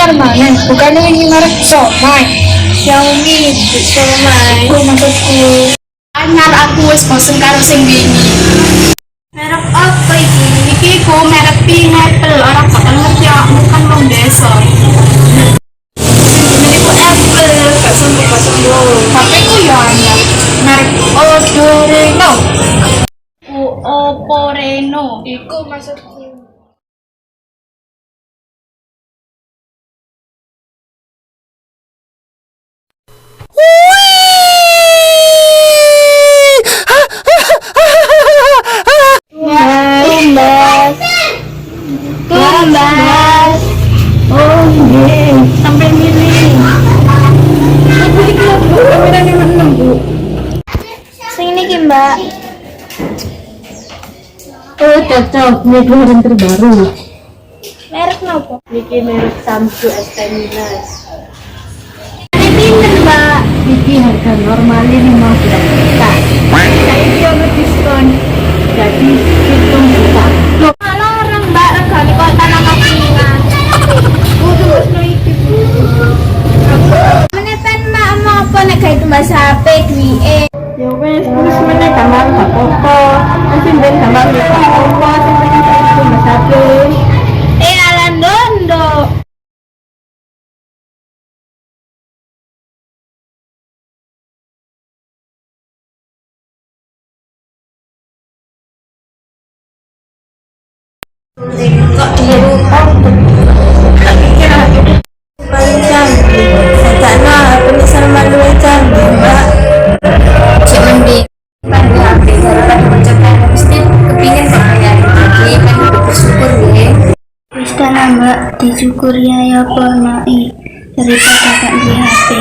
anyar mana? Bukannya ini merek Somai. Xiaomi Somai. Iku maksudku. Anyar aku wis bosen karo sing wingi. Merek apa iki? Iki ku merek Pineapple. Orang bakal ngerti aku kan wong desa. Iku Apple, gak sembuh. HP ku ya anyar. Merek Odoreno. Oppo Reno. Iku maksudku. Tumbas, tumbas, oh iya, sampai milih. Aku ini kenapa kameranya menang bu? Sing ini mbak. Oh cocok, ini keluaran terbaru. Merek apa? Ini merek Samsung S10 Plus. Ini pinter mbak. Ini harga normalnya 15 juta. Saya ini diskon. Jadi hitung juta. Kalau orang mbak regane kok tanah kafingan. Kudu no iki. Menekan mak mau apa nek gawe tumbas HP duwike. Ya wis terus meneh gampang gak apa-apa. Nanti ben gampang ya apa sing penting gawe tumbas HP. Alan dondo. Kok dilupa paling cantik karena pemisah malu cantik mbak cik mending pandu hati harapan mencoba mesti kepingin pengen lagi kan udah bersyukur ya terus kan mbak disyukur ya apa nai daripada gak di hati.